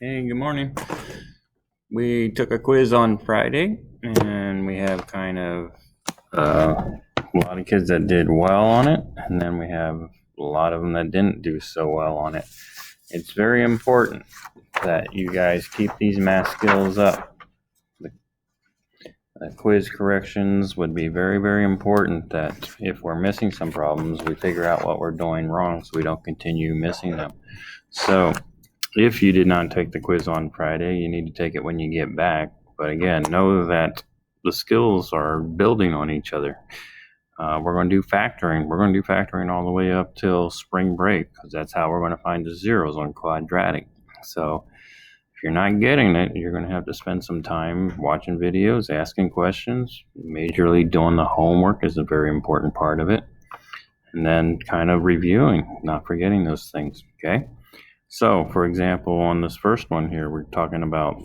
Hey, good morning. We took a quiz on Friday, and we have kind of a lot of kids that did well on it, and then we have a lot of them that didn't do so well on it. It's very important that you guys keep these math skills up. The quiz corrections would be very, very important that if we're missing some problems, we figure out what we're doing wrong so we don't continue missing them. So if you did not take the quiz on Friday, you need to take it when you get back. But again, know that the skills are building on each other. We're going to do factoring. We're going to do factoring all the way up till spring break because that's how we're going to find the zeros on quadratic. So if you're not getting it, you're going to have to spend some time watching videos, asking questions. Majorly doing the homework is a very important part of it. And then kind of reviewing, not forgetting those things, okay? So, for example, on this first one here, we're talking about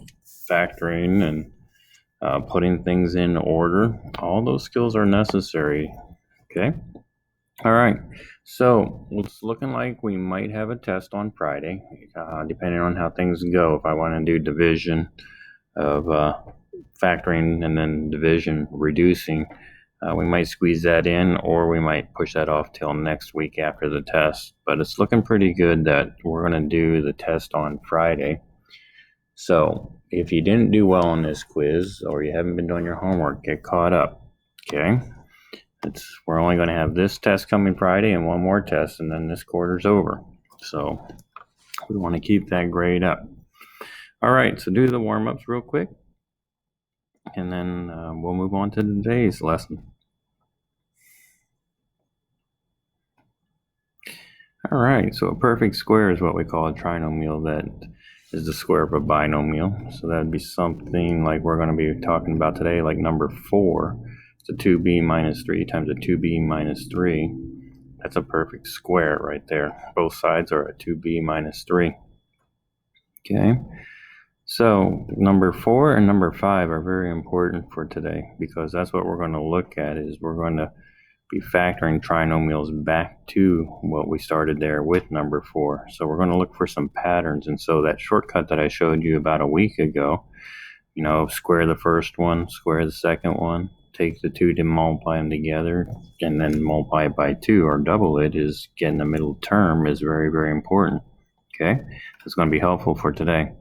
factoring and putting things in order. All those skills are necessary, okay? All right, so it's looking like we might have a test on Friday, depending on how things go. If I want to do division of factoring and then division reducing, we might squeeze that in, or we might push that off till next week after the test. But it's looking pretty good that we're going to do the test on Friday. So if you didn't do well on this quiz, or you haven't been doing your homework, get caught up, okay? We're only going to have this test coming Friday and one more test, and then this quarter's over. So we want to keep that grade up. All right, so do the warm-ups real quick, and then we'll move on to today's lesson. All right, so a perfect square is what we call a trinomial that is the square of a binomial. So that'd be something like we're going to be talking about today, like number 4. It's a 2b minus 3 times a 2b minus 3. That's a perfect square right there. Both sides are a 2b minus 3. Okay, so number 4 and number 5 are very important for today because that's what we're going to look at. Is we're going to be factoring trinomials back to what we started there with number 4. So we're going to look for some patterns. And so that shortcut that I showed you about a week ago, square the first one, square the second one, take the two to multiply them together, and then multiply it by 2 or double it, is getting the middle term is very, very important. Okay, it's going to be helpful for today.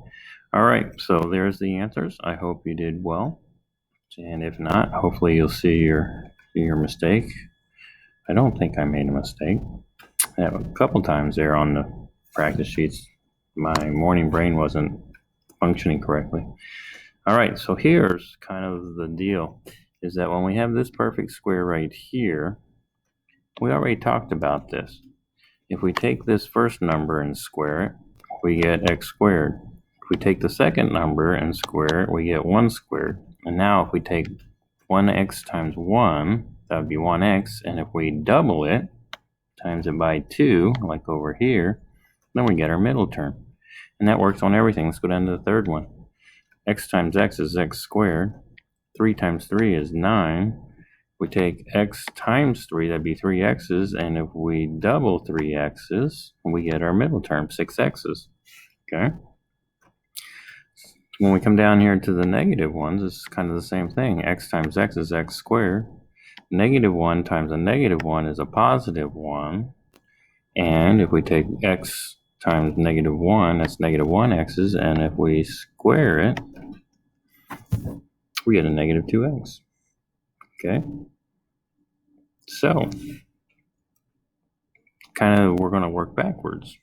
All right, so there's the answers. I hope you did well. And if not, hopefully you'll see your mistake. I don't think I made a mistake. A couple times there on the practice sheets, my morning brain wasn't functioning correctly. All right, so here's kind of the deal, is that when we have this perfect square right here, we already talked about this. If we take this first number and square it, we get x squared. If we take the second number and square it, we get 1 squared. And now if we take 1x times 1, that would be 1x, and if we double it, times it by 2, like over here, then we get our middle term. And that works on everything. Let's go down to the third one. X times x is x squared. 3 times 3 is 9. If we take x times 3, that'd be 3x's, and if we double 3x's, we get our middle term, 6x's. Okay? When we come down here to the negative ones, it's kind of the same thing. X times x is x squared. Negative 1 times a negative 1 is a positive 1. And if we take x times negative 1, that's negative 1x's. And if we square it, we get a negative 2x. Okay? So, we're going to work backwards.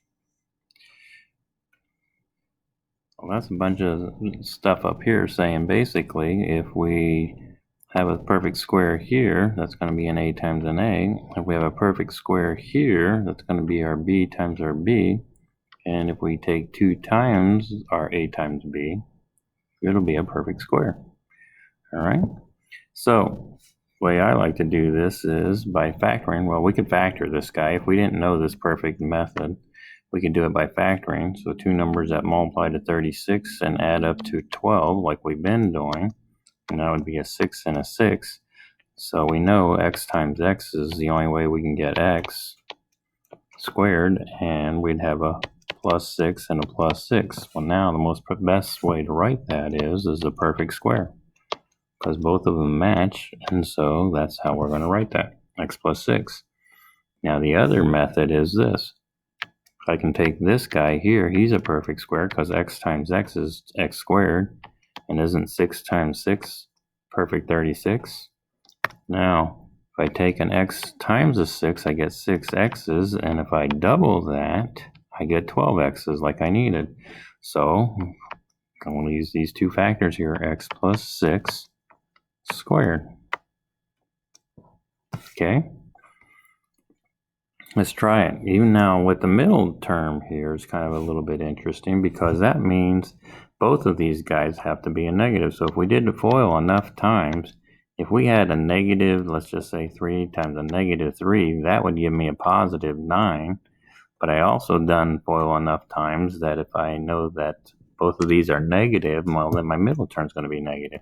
Well, that's a bunch of stuff up here saying basically if we have a perfect square here, that's going to be an a times an a. If we have a perfect square here, that's going to be our b times our b. And if we take 2 times our a times b, it'll be a perfect square. All right? So the way I like to do this is by factoring. Well, we could factor this guy. If we didn't know this perfect method, we could do it by factoring. So 2 numbers that multiply to 36 and add up to 12 like we've been doing. And that would be a 6 and a 6. So we know x times x is the only way we can get x squared, and we'd have a plus 6 and a plus 6. Well, now the best way to write that is a perfect square, because both of them match, and so that's how we're going to write that, x plus 6. Now the other method is this. I can take this guy here, he's a perfect square because x times x is x squared, and isn't 6 times 6 perfect 36? Now, if I take an x times a 6, I get 6 x's, and if I double that, I get 12 x's like I needed. So, I'm going to use these two factors here, x plus 6 squared. Okay? Let's try it. Even now with the middle term here is kind of a little bit interesting because that means both of these guys have to be a negative. So if we did the FOIL enough times, if we had a negative, let's just say 3 times a negative 3, that would give me a positive 9. But I also done FOIL enough times that if I know that both of these are negative, well, then my middle term is going to be negative.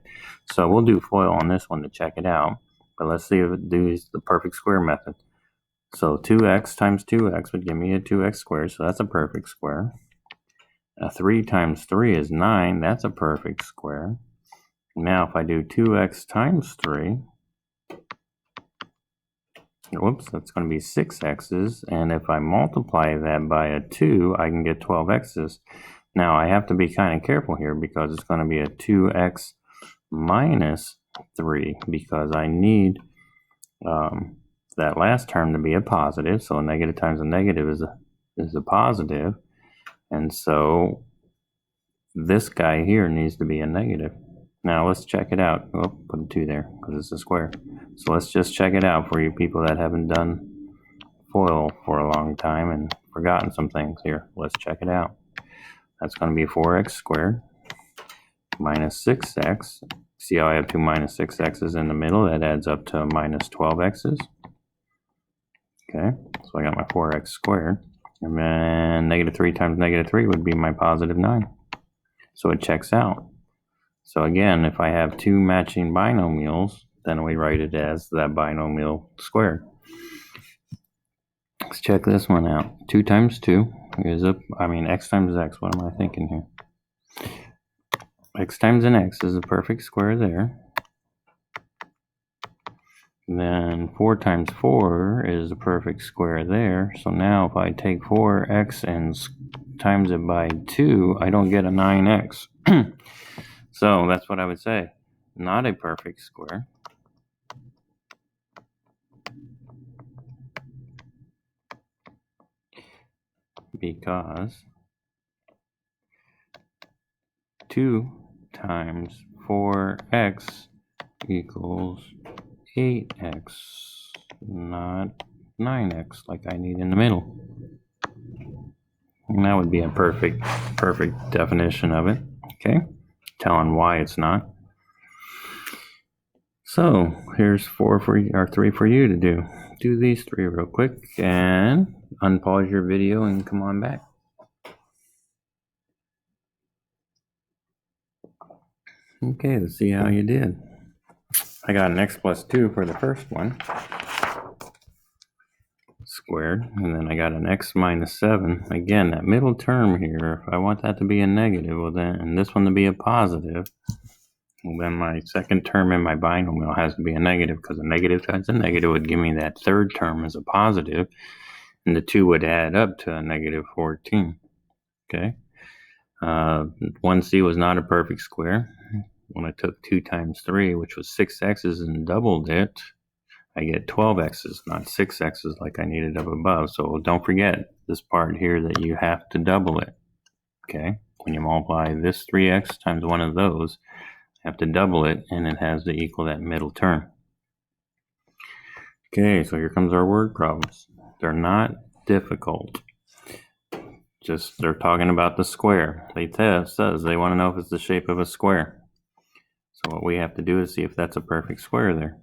So we'll do FOIL on this one to check it out. But let's see if it does the perfect square method. So 2x times 2x would give me a 2x squared, so that's a perfect square. 3 times 3 is 9, that's a perfect square. Now if I do 2x times 3, whoops, that's going to be 6 x's, and if I multiply that by a 2, I can get 12 x's. Now I have to be kind of careful here because it's going to be a 2x minus 3 because I need that last term to be a positive, so a negative times a negative is a positive, and so this guy here needs to be a negative. Now let's check it out. Oh, put a 2 there because it's a square. So let's just check it out for you people that haven't done FOIL for a long time and forgotten some things here. Let's check it out. That's going to be 4x squared minus 6x. See how I have 2 minus 6x's in the middle? That adds up to minus 12x's. Okay, so I got my 4x squared, and then negative 3 times negative 3 would be my positive 9. So it checks out. So again, if I have two matching binomials, then we write it as that binomial squared. Let's check this one out. 2 times 2 is x times x. What am I thinking here? X times an x is a perfect square there. Then 4 times 4 is a perfect square there. So now if I take 4x and times it by 2, I don't get a 9x. So that's what I would say. Not a perfect square. Because 2 times 4x equals 8x, not 9x like I need in the middle. And that would be a perfect definition of it. Okay, telling why it's not. So here's 3 for you to do. Do these 3 real quick and unpause your video and come on back. Okay, let's see how you did. I got an x plus 2 for the first one, squared, and then I got an x minus 7. Again, that middle term here, if I want that to be a negative, well then, and this one to be a positive, well then my second term in my binomial has to be a negative, because a negative times a negative would give me that third term as a positive, and the 2 would add up to a negative 14. Okay. 1c was not a perfect square. When I took 2 times 3, which was 6 x's, and doubled it, I get 12 x's, not 6 x's like I needed up above. So don't forget this part here that you have to double it. Okay, when you multiply this 3x times one of those, you have to double it, and it has to equal that middle term. Okay, so here comes our word problems. They're not difficult. Just they're talking about the square. They says they want to know if it's the shape of a square. So what we have to do is see if that's a perfect square there.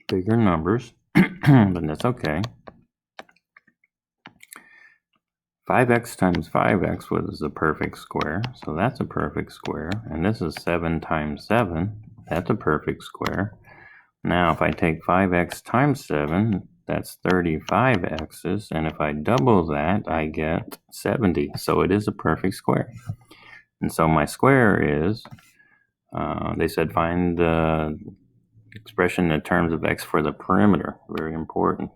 Bigger numbers, but that's okay. 5x times 5x was a perfect square, so that's a perfect square. And this is 7 times 7, that's a perfect square. Now if I take 5x times 7, that's 35 x's, and if I double that, I get 70. So it is a perfect square. And so my square is, they said find the expression in terms of x for the perimeter. Very important.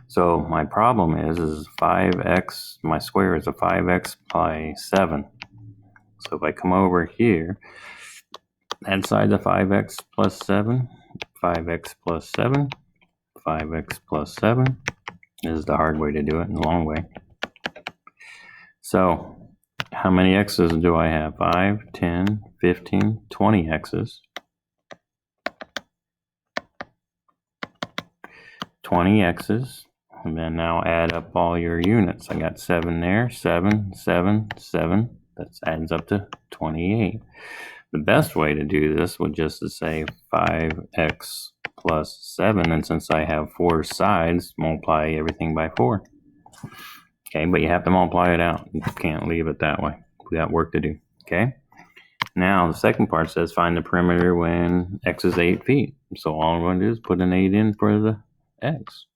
So my problem is 5x, my square is a 5x by 7. So if I come over here, add side the 5x plus 7, 5x plus 7, 5x plus 7. This is the hard way to do it and the long way. So how many x's do I have? 5, 10, 15, 20 x's. 20 x's. And then now add up all your units. I got 7 there, 7, 7, 7. That adds up to 28. The best way to do this would just to say 5x plus 7. And since I have 4 sides, multiply everything by 4. Okay, but you have to multiply it out. You can't leave it that way. We got work to do. Okay. Now the second part says find the perimeter when x is 8 feet. So all I'm going to do is put an 8 in for the x.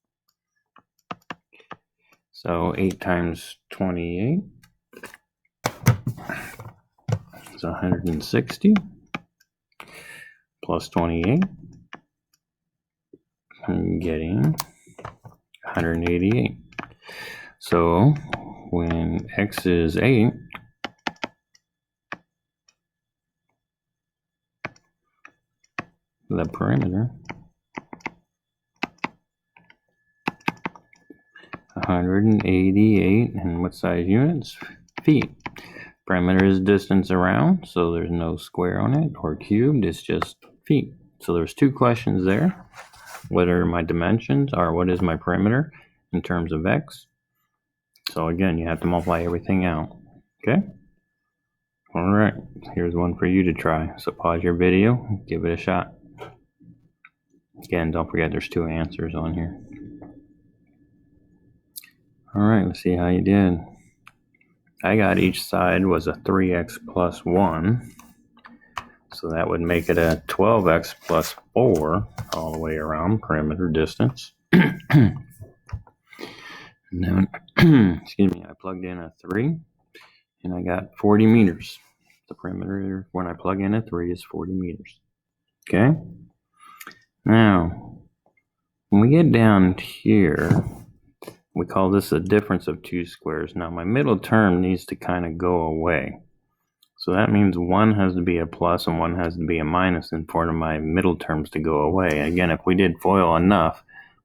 So 8 times 28 is 160 plus 28. I'm getting 188. So when x is 8, the perimeter 188, and what size units? Feet. Perimeter is distance around, so there's no square on it or cubed, it's just feet. So there's 2 questions there. What are my dimensions, or what is my perimeter in terms of x? So again, you have to multiply everything out. Okay? All right, here's one for you to try. So pause your video, give it a shot. Again, don't forget there's 2 answers on here. All right, let's see how you did. I got each side was a 3x plus 1. So that would make it a 12x plus 4 all the way around perimeter distance. And then, excuse me, I plugged in a 3 and I got 40 meters. The perimeter when I plug in a 3 is 40 meters. Okay? Now, when we get down here, we call this a difference of 2 squares. Now my middle term needs to kind of go away. So that means one has to be a plus and one has to be a minus in order for my middle terms to go away. Again, if we did FOIL enough,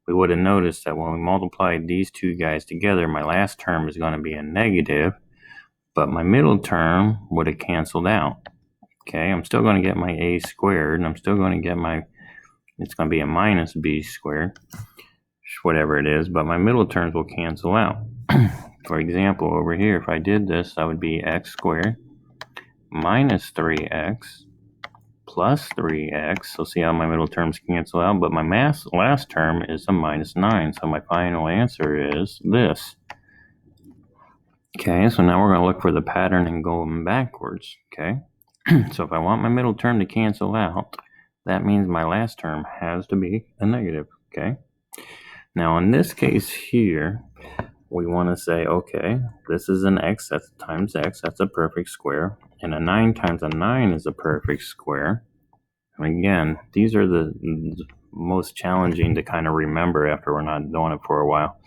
we would have noticed that when we multiplied these 2 guys together, my last term is going to be a negative, but my middle term would have canceled out. Okay, I'm still going to get my a squared, and I'm still going to get my, it's going to be a minus b squared, whatever it is, but my middle terms will cancel out. For example, over here, if I did this, that would be x squared minus 3x plus 3x. So see how my middle terms cancel out, but my last term is a minus 9. So my final answer is this. Okay, so now we're going to look for the pattern and going backwards. Okay, so if I want my middle term to cancel out, that means my last term has to be a negative. Okay, now in this case here, we want to say, okay, this is an x, that's times x, that's a perfect square, and a 9 times a 9 is a perfect square. And again, these are the most challenging to kind of remember after we're not doing it for a while,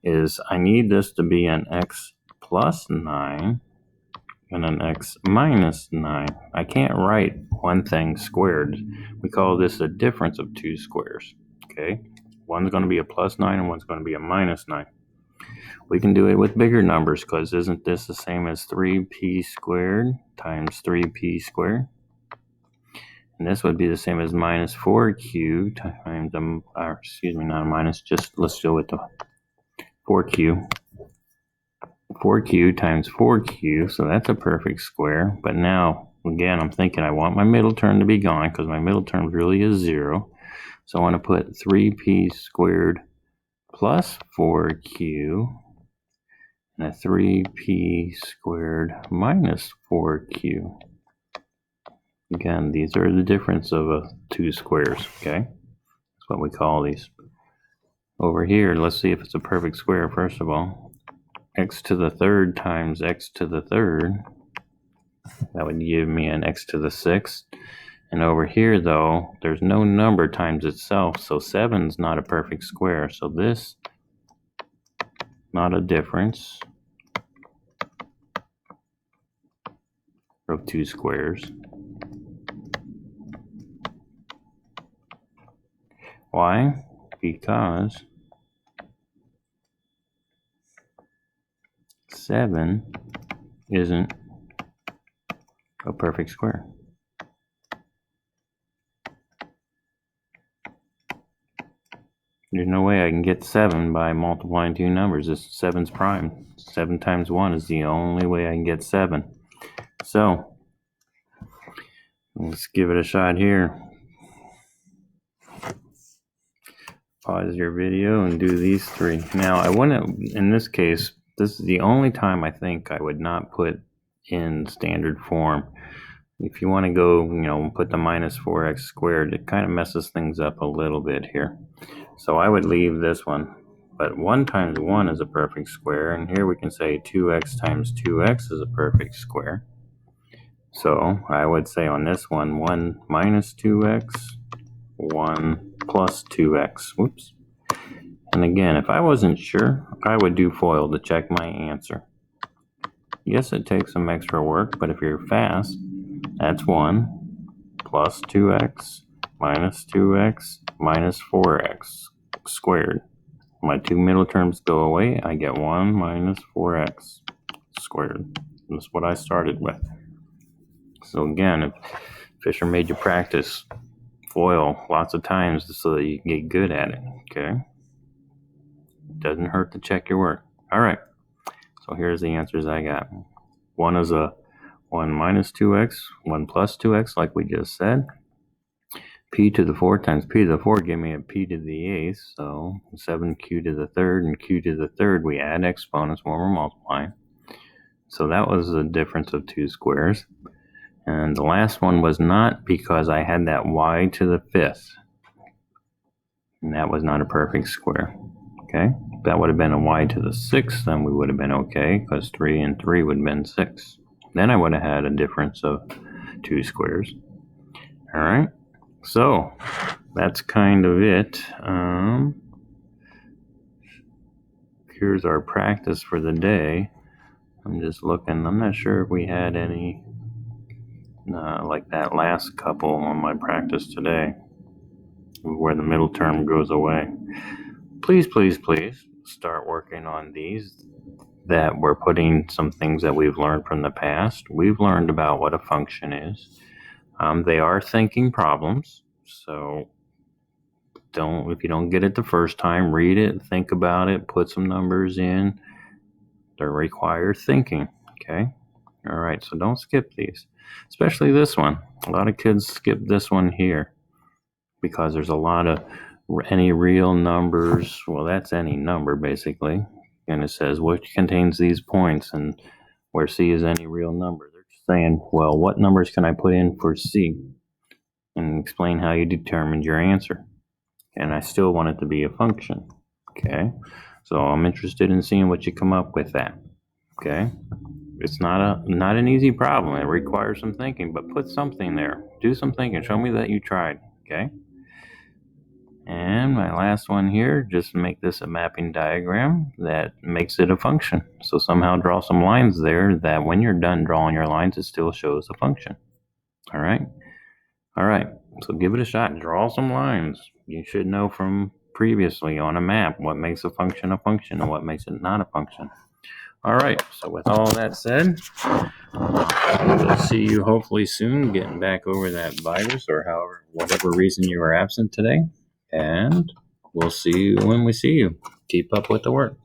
is I need this to be an x plus 9 and an x minus 9. I can't write one thing squared. We call this a difference of 2 squares. Okay, one's going to be a plus 9 and one's going to be a minus 9. We can do it with bigger numbers, because isn't this the same as 3p squared times 3p squared? And this would be the same as minus 4q times, excuse me, not a minus, just let's go with the 4q. 4q times 4q, so that's a perfect square. But now, again, I'm thinking I want my middle term to be gone, because my middle term really is 0. So I want to put 3p squared plus 4q and a 3p squared minus 4q. Again, these are the difference of 2 squares, okay? That's what we call these. Over here, let's see if it's a perfect square first of all. X to the third times x to the third. That would give me an x to the sixth. And over here, though, there's no number times itself, so 7's not a perfect square. So this, not a difference of two squares. Why? Because 7 isn't a perfect square. There's no way I can get 7 by multiplying two numbers. This 7's prime. 7 times 1 is the only way I can get 7. So, let's give it a shot here. Pause your video and do these three. Now, I want to, in this case, this is the only time I think I would not put in standard form. If you want to go, put the minus 4x squared, it kind of messes things up a little bit here. So I would leave this one. But 1 times 1 is a perfect square, and here we can say 2x times 2x is a perfect square. So I would say on this one, 1 minus 2x, 1 plus 2x. Whoops. And again, if I wasn't sure, I would do FOIL to check my answer. Yes, it takes some extra work, but if you're fast, that's 1 plus 2x minus 2x minus 4x squared. My two middle terms go away. I get 1 minus 4x squared. That's what I started with. So again, if Fisher made you practice FOIL lots of times so that you can get good at it, okay? Doesn't hurt to check your work. All right, so here's the answers I got. One is a 1 minus 2x, 1 plus 2x, like we just said. P to the 4 times p to the 4 give me a p to the 8th, so 7q to the 3rd and q to the 3rd, we add exponents when we're multiplying. So that was the difference of two squares. And the last one was not because I had that y to the 5th. And that was not a perfect square. Okay, if that would have been a y to the 6th, then we would have been okay, because 3 and 3 would have been 6. Then I would have had a difference of two squares. All right, so that's kind of it. Here's our practice for the day. I'm just looking. I'm not sure if we had any like that last couple on my practice today, where the middle term goes away. Please, please, please start working on these, that we're putting some things that we've learned from the past. We've learned about what a function is. They are thinking problems, so if you don't get it the first time, read it, think about it, put some numbers in. They require thinking, okay? All right, so don't skip these, especially this one. A lot of kids skip this one here because there's a lot of any real numbers. Well, that's any number basically, and it says which contains these points, and where C is any real number. They're just saying, well, what numbers can I put in for C, and explain how you determined your answer. And I still want it to be a function, okay? So I'm interested in seeing what you come up with that, okay? It's not an easy problem. It requires some thinking, but put something there. Do some thinking. Show me that you tried, okay? And my last one here, just make this a mapping diagram that makes it a function. So somehow draw some lines there that when you're done drawing your lines, it still shows a function. All right? All right, so give it a shot. Draw some lines. You should know from previously on a map what makes a function and what makes it not a function. All right, so with all that said, we'll see you hopefully soon, getting back over that virus or whatever reason you were absent today. And we'll see you when we see you. Keep up with the work.